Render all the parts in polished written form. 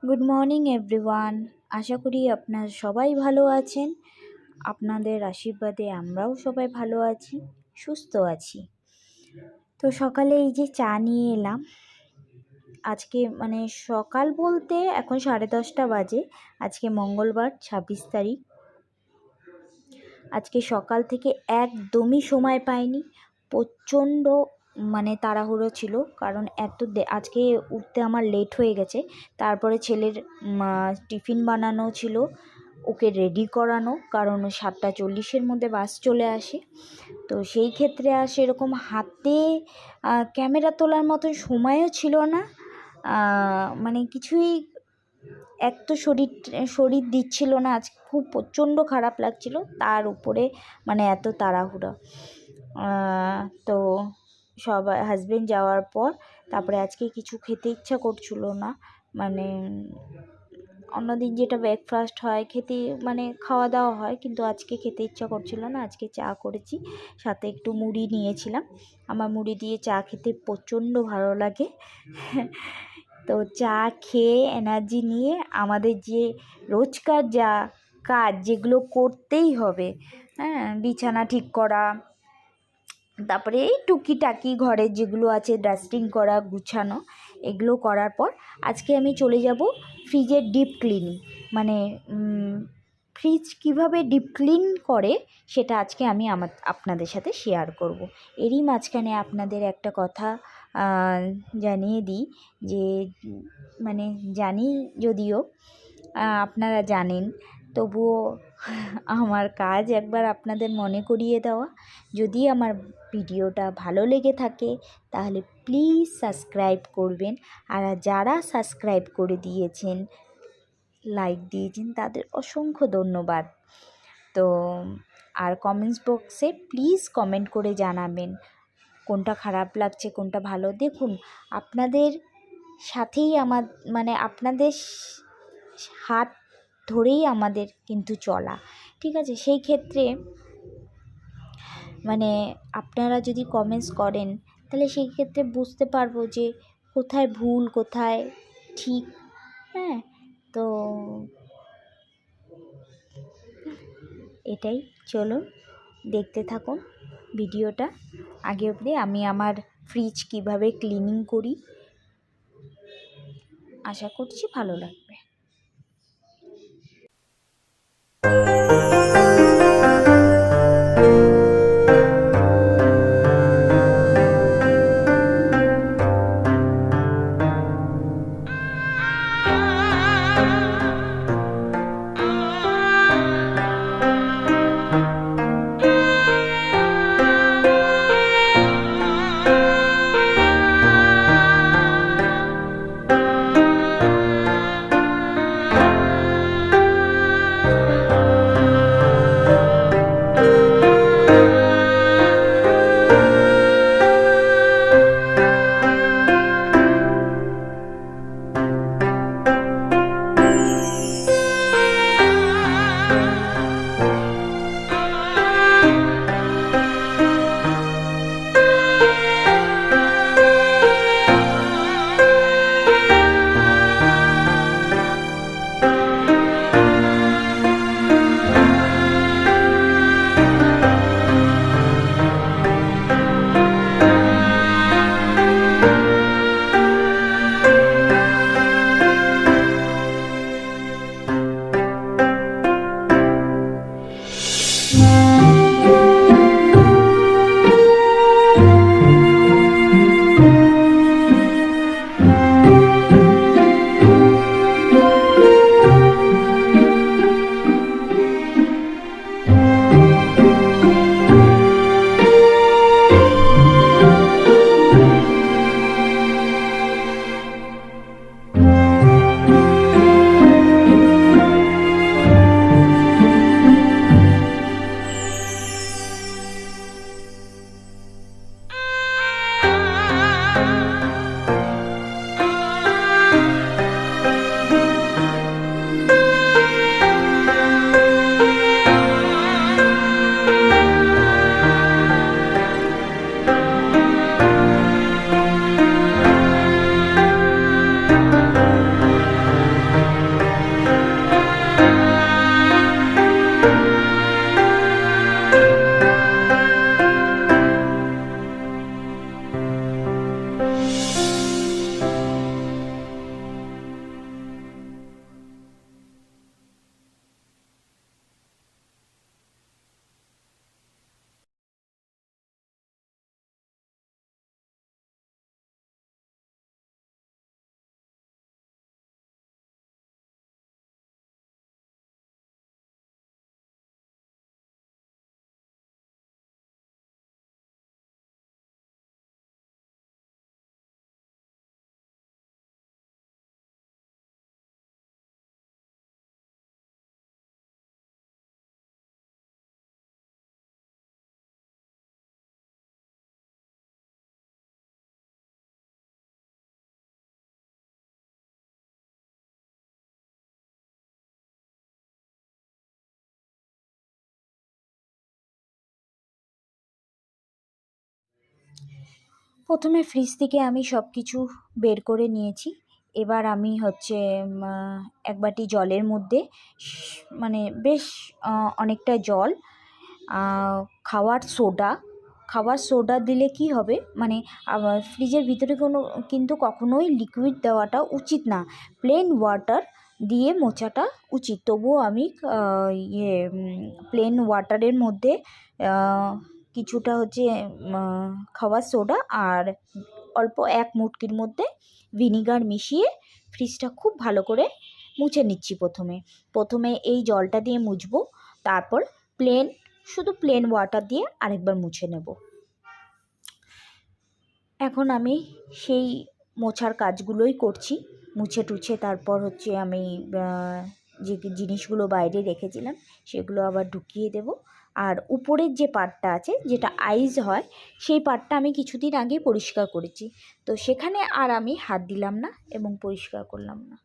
Good morning everyone. আশা করি আপনারা সবাই ভালো আছেন। আপনাদের আশীর্বাদে আমরাও সবাই ভালো আছি, সুস্থ আছি। তো সকালে এই যে চা নিয়ে এলাম। আজকে সকাল বলতে এখন 10:30 বাজে। আজকে মঙ্গলবার 26 তারিখ। আজকে সকাল থেকে একদমই সময় পাইনি, প্রচণ্ড তাড়াহুড়ো ছিল, কারণ আজকে উঠতে আমার লেট হয়ে গেছে। তারপরে ছেলের টিফিন বানানো ছিল, ওকে রেডি করানো, কারণ 7:40-এর মধ্যে বাস চলে আসে। তো সেই ক্ষেত্রে আর সেরকম হাতে ক্যামেরা তোলার মতন সময়ও ছিল না। কিছুই, এক তো শরীর দিচ্ছিল না, আজ খুব প্রচণ্ড খারাপ লাগছিল, তার উপরে এত তাড়াহুড়ো। তো সবাই হাজবেন্ড যাওয়ার পর তারপরে আজকে কিছু খেতে ইচ্ছা করছিল না। অন্যদিন যেটা ব্রেকফাস্ট হয় খেতে খাওয়া দাওয়া হয়, কিন্তু আজকে খেতে ইচ্ছা করছিল না। আজকে চা করেছি, সাথে একটু মুড়ি নিয়েছিলাম। আমার মুড়ি দিয়ে চা খেতে প্রচণ্ড ভালো লাগে। তো চা খেয়ে এনার্জি নিয়ে আমাদের যে রোজকার যা কাজ, যেগুলো করতেই হবে, বিছানা ঠিক করা, তারপরে এই টুকিটাকি ঘরের যেগুলো আছে ডাস্টিং করা, গুছানো, এগুলো করার পর আজকে আমি চলে যাব ফ্রিজের ডিপ ক্লিনিং। ফ্রিজ কিভাবে ডিপ ক্লিন করে সেটা আজকে আমি আপনাদের সাথে শেয়ার করব। এরই মাঝখানে আপনাদের একটা কথা জানিয়ে দিই, যে জানি যদিও আপনারা জানেন, তবুও আমার কাজ একবার আপনাদের মনে করিয়ে দেওয়া। যদি আমার ভিডিওটা ভালো লেগে থাকে তাহলে প্লিজ সাবস্ক্রাইব করবেন, আর যারা সাবস্ক্রাইব করে দিয়েছেন, লাইক দিয়েছেন, তাদের অসংখ্য ধন্যবাদ। তো আর কমেন্টস বক্সে প্লিজ কমেন্ট করে জানাবেন কোনটা খারাপ লাগছে, কোনটা ভালো। দেখুন, আপনাদের সাথেই আপনাদের হাত ধরেই আমাদের কিন্তু চলা, ঠিক আছে? সেই ক্ষেত্রে আপনারা যদি কমেন্টস করেন, তাহলে সেই ক্ষেত্রে বুঝতে পারবো যে কোথায় ভুল, কোথায় ঠিক। তো এটাই, চলুন দেখতে থাকুন ভিডিওটা আগে অবধি। আমি আমার ফ্রিজ কিভাবে ক্লিনিং করি, আশা করছি ভালো লাগবে। প্রথমে ফ্রিজ থেকে আমি সব কিছু বের করে নিয়েছি। এবার আমি হচ্ছে এক বাটি জলের মধ্যে মানে বেশ অনেকটা জল, খাওয়ার সোডা দিলে কি হবে, মানে ফ্রিজের ভিতরে কিন্তু কখনোই লিকুইড দেওয়াটা উচিত না, প্লেন ওয়াটার দিয়ে মোছাটা উচিত। তবুও আমি প্লেন ওয়াটারের মধ্যে কিছুটা হচ্ছে খাওয়ার সোডা আর অল্প এক মুটকির মধ্যে ভিনিগার মিশিয়ে ফ্রিজটা খুব ভালো করে মুছে নিচ্ছি। প্রথমে এই জলটা দিয়ে মুছবো, তারপর শুধু প্লেন ওয়াটার দিয়ে আরেকবার মুছে নেব। এখন আমি সেই মোছার কাজগুলোই করছি, মুছে টুছে তারপর হচ্ছে আমি যে জিনিসগুলো বাইরে রেখেছিলাম সেগুলো আবার ঢুকিয়ে দেব। আর উপরের যে পার্টটা আছে, যেটা আইস হয়, সেই পার্টটা আমি কিছুদিন আগে পরিষ্কার করেছি, তো সেখানে আর আমি হাত দিলাম না এবং পরিষ্কার করলাম না।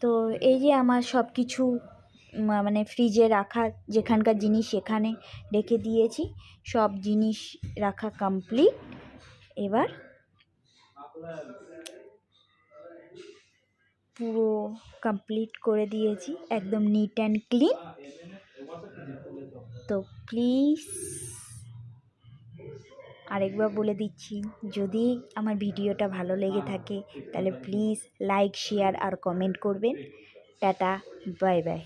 তো এই যে আমার সব কিছু মানে ফ্রিজে রাখা, যেখানকার জিনিস সেখানে রেখে দিয়েছি, সব জিনিস রাখা কমপ্লিট। এবার পুরো কমপ্লিট করে দিয়েছি, একদম নিট অ্যান্ড ক্লিন। তো প্লিজ আরেকবার বলে দিচ্ছি, যদি আমার ভিডিওটা ভালো লেগে থাকে তাহলে প্লিজ লাইক, শেয়ার আর কমেন্ট করবেন। Tata, bye by.